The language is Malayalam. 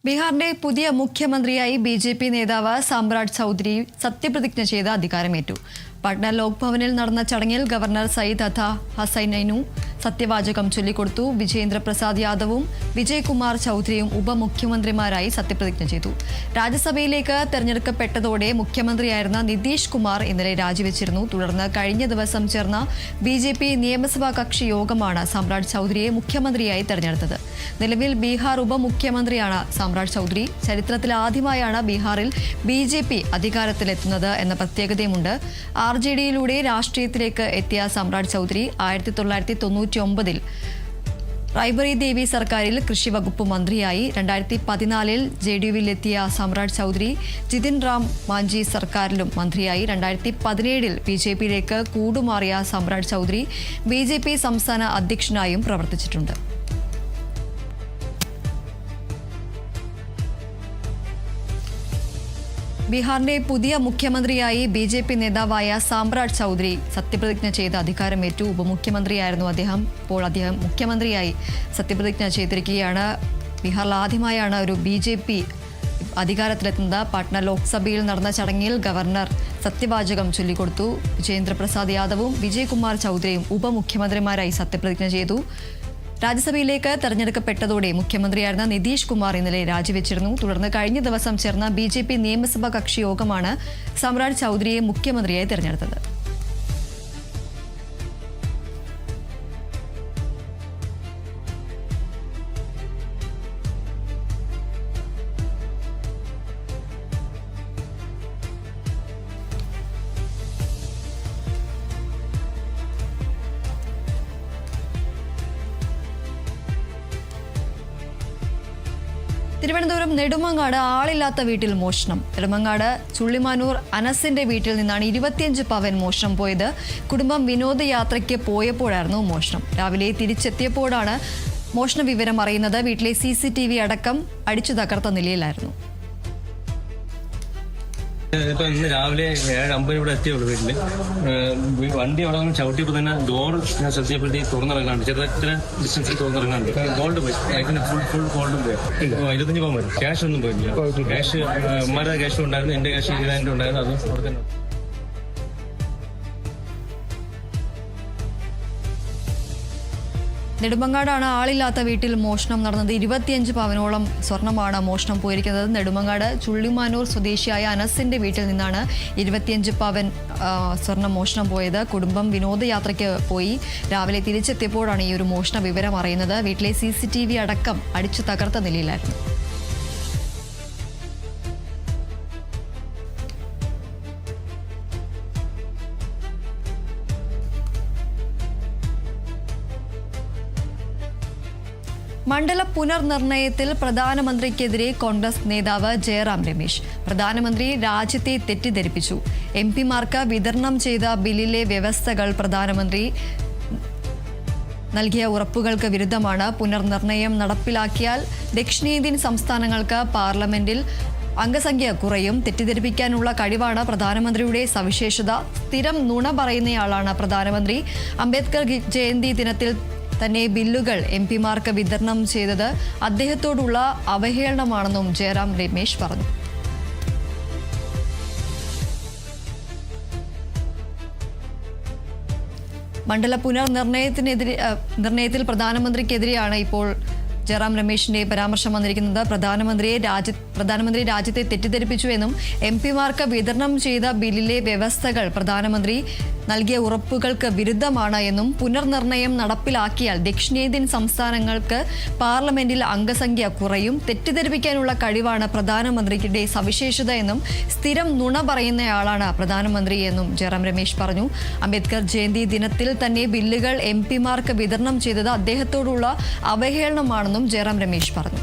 ബീഹാറിന്റെ പുതിയ മുഖ്യമന്ത്രിയായി ബിജെപി നേതാവ് സാമ്രാട്ട് ചൗധരി സത്യപ്രതിജ്ഞ ചെയ്ത് അധികാരമേറ്റു. പട്ന ലോക് ഭവനിൽ നടന്ന ചടങ്ങിൽ ഗവർണർ സയ്യിദ് അത്ത ഹസൈനൈനു സത്യവാചകം ചൊല്ലിക്കൊടുത്തു. വിജേന്ദ്ര പ്രസാദ് യാദവും വിജയ്കുമാർ ചൗധരിയും ഉപമുഖ്യമന്ത്രിമാരായി സത്യപ്രതിജ്ഞ ചെയ്തു. രാജ്യസഭയിലേക്ക് തെരഞ്ഞെടുക്കപ്പെട്ടതോടെ മുഖ്യമന്ത്രിയായിരുന്ന നിതീഷ് കുമാർ ഇന്നലെ രാജിവെച്ചിരുന്നു. തുടർന്ന് കഴിഞ്ഞ ദിവസം ചേർന്ന ബിജെപി നിയമസഭാ കക്ഷി യോഗമാണ് സാമ്രാട്ട് ചൗധരിയെ മുഖ്യമന്ത്രിയായി തെരഞ്ഞെടുത്തത്. നിലവിൽ ബീഹാർ ഉപമുഖ്യമന്ത്രിയാണ് സാമ്രാട്ട് ചൗധരി. ചരിത്രത്തിൽ ആദ്യമായാണ് ബീഹാറിൽ ബിജെപി അധികാരത്തിലെത്തുന്നത് എന്ന പ്രത്യേകതയുമുണ്ട്. RJDയിലൂടെ രാഷ്ട്രീയത്തിലേക്ക് എത്തിയ സാമ്രാട്ട് ചൗധരി 1999-ൽ റായ്ബറി ദേവി സർക്കാരിൽ കൃഷി വകുപ്പ് മന്ത്രിയായി. 2014-ൽ JDUവിലെത്തിയ സാമ്രാട്ട് ചൗധരി ജിതിൻ റാം മാഞ്ചി സർക്കാരിലും മന്ത്രിയായി. 2017-ൽ BJPയിലേക്ക് കൂടുമാറിയ സാമ്രാട്ട് ചൗധരി BJP സംസ്ഥാന അധ്യക്ഷനായും പ്രവർത്തിച്ചിട്ടുണ്ട്. ബീഹാറിന്റെ പുതിയ മുഖ്യമന്ത്രിയായി BJP നേതാവായ സാമ്രാട്ട് ചൗധരി സത്യപ്രതിജ്ഞ ചെയ്ത് അധികാരമേറ്റു. ഉപമുഖ്യമന്ത്രിയായിരുന്നു അദ്ദേഹം. ഇപ്പോൾ അദ്ദേഹം മുഖ്യമന്ത്രിയായി സത്യപ്രതിജ്ഞ ചെയ്തിരിക്കുകയാണ്. ബീഹാറിൽ ആദ്യമായാണ് ഒരു BJP അധികാരത്തിലെത്തുന്നത്. പാട്ന ലോക്സഭയിൽ നടന്ന ചടങ്ങിൽ ഗവർണർ സത്യവാചകം ചൊല്ലിക്കൊടുത്തു. വിജേന്ദ്ര പ്രസാദ് യാദവും വിജയ്കുമാർ ചൗധരിയും ഉപമുഖ്യമന്ത്രിമാരായി സത്യപ്രതിജ്ഞ ചെയ്തു. രാജ്യസഭയിലേക്ക് തെരഞ്ഞെടുക്കപ്പെട്ടതോടെ മുഖ്യമന്ത്രിയായിരുന്ന നിതീഷ് കുമാർ ഇന്നലെ രാജിവെച്ചിരുന്നു. തുടർന്ന് കഴിഞ്ഞ ദിവസം ചേർന്ന BJP നിയമസഭാ കക്ഷി യോഗമാണ് സാമ്രാട്ട് ചൗധരിയെ മുഖ്യമന്ത്രിയായി തെരഞ്ഞെടുത്തത്. തിരുവനന്തപുരം നെടുമങ്ങാട് ആളില്ലാത്ത വീട്ടിൽ മോഷണം. നെടുമങ്ങാട് ചുള്ളിമാനൂർ അനസിന്റെ വീട്ടിൽ നിന്നാണ് 25 പവൻ മോഷണം പോയത്. കുടുംബം വിനോദയാത്രയ്ക്ക് പോയപ്പോഴായിരുന്നു മോഷണം. രാവിലെ തിരിച്ചെത്തിയപ്പോഴാണ് മോഷണ വിവരം അറിയുന്നത്. വീട്ടിലെ CCTV അടക്കം അടിച്ചു തകർത്ത നിലയിലായിരുന്നു. ഇപ്പൊ ഇന്ന് രാവിലെ 7:50 ഇവിടെ എത്തിയുള്ളൂ വീട്ടില്. വണ്ടി അവിടെ നിന്ന് ചവിട്ടിയപ്പോൾ തന്നെ ഡോർ ഞാൻ ശ്രദ്ധയപ്പെടുത്തി തുറന്നിറങ്ങാണ്ട്, ചെറിയ ഡിസ്റ്റൻസിൽ തുറന്നിറങ്ങാണ്ട് ഗോൾഡ് പോയി. അതിന് ഫുൾ ഗോൾഡും പോയി. 25 പവൻ വരും. ക്യാഷ് ഒന്നും പോയില്ല. ക്യാഷ് ഉമ്മാരുടെ ക്യാഷും ഉണ്ടായിരുന്നു, എന്റെ ക്യാഷ് 20,000 ഉണ്ടായിരുന്നു. അതും അവിടെ തന്നെ. നെടുമങ്ങാടാണ് ആളില്ലാത്ത വീട്ടിൽ മോഷണം നടന്നത്. 25 പവനോളം സ്വർണമാണ് മോഷണം പോയിരിക്കുന്നത്. നെടുമങ്ങാട് ചുള്ളിമാനൂർ സ്വദേശിയായ അനസിന്റെ വീട്ടിൽ നിന്നാണ് 25 പവൻ സ്വർണം മോഷണം പോയത്. കുടുംബം വിനോദയാത്രയ്ക്ക് പോയി. രാവിലെ തിരിച്ചെത്തിയപ്പോഴാണ് ഈ ഒരു മോഷണ വിവരം അറിയുന്നത്. വീട്ടിലെ CCTV അടക്കം അടിച്ചു തകർത്ത നിലയിലായിരുന്നു. മണ്ഡല പുനർനിർണയത്തിൽ പ്രധാനമന്ത്രിക്കെതിരെ കോൺഗ്രസ് നേതാവ് ജയറാം രമേശ്. പ്രധാനമന്ത്രി രാജ്യത്തെ തെറ്റിദ്ധരിപ്പിച്ചു. MP-മാർക്ക് വിതരണം ചെയ്ത ബില്ലിലെ വ്യവസ്ഥകൾ പ്രധാനമന്ത്രി നൽകിയ ഉറപ്പുകൾക്ക് വിരുദ്ധമാണ്. പുനർനിർണയം നടപ്പിലാക്കിയാൽ ദക്ഷിണേന്ത്യൻ സംസ്ഥാനങ്ങൾക്ക് പാർലമെന്റിൽ അംഗസംഖ്യ കുറയും. തെറ്റിദ്ധരിപ്പിക്കാനുള്ള കഴിവാണ് പ്രധാനമന്ത്രിയുടെ സവിശേഷത. സ്ഥിരം നുണ പറയുന്നയാളാണ് പ്രധാനമന്ത്രി. അംബേദ്കർ ജയന്തി ദിനത്തിൽ തന്നെ ബില്ലുകൾ MP-മാർക്ക് വിതരണം ചെയ്തത് അദ്ദേഹത്തോടുള്ള അവഹേളനമാണെന്നും ജയറാം രമേശ് പറഞ്ഞു. മണ്ഡല നിർണയത്തിൽ പ്രധാനമന്ത്രിക്കെതിരെയാണ് ഇപ്പോൾ ജയറാം രമേശിന്റെ പരാമർശം വന്നിരിക്കുന്നത്. പ്രധാനമന്ത്രി രാജ്യത്തെ തെറ്റിദ്ധരിപ്പിച്ചു എന്നും MP-മാർക്ക് വിതരണം ചെയ്ത ബില്ലിലെ വ്യവസ്ഥകൾ പ്രധാനമന്ത്രി നൽകിയ ഉറപ്പുകൾക്ക് വിരുദ്ധമാണ് എന്നും പുനർനിർണയം നടപ്പിലാക്കിയാൽ ദക്ഷിണേന്ത്യൻ സംസ്ഥാനങ്ങൾക്ക് പാർലമെന്റിൽ അംഗസംഖ്യ കുറയും. തെറ്റിദ്ധരിപ്പിക്കാനുള്ള കഴിവാണ് പ്രധാനമന്ത്രിയുടെ സവിശേഷത എന്നും സ്ഥിരം നുണ പറയുന്നയാളാണ് പ്രധാനമന്ത്രി എന്നും ജയറാം രമേശ് പറഞ്ഞു. അംബേദ്കർ ജയന്തി ദിനത്തിൽ തന്നെ ബില്ലുകൾ MP-മാർക്ക് വിതരണം ചെയ്തത് അദ്ദേഹത്തോടുള്ള അവഹേളനമാണെന്നും ജയറാം രമേശ് പറഞ്ഞു.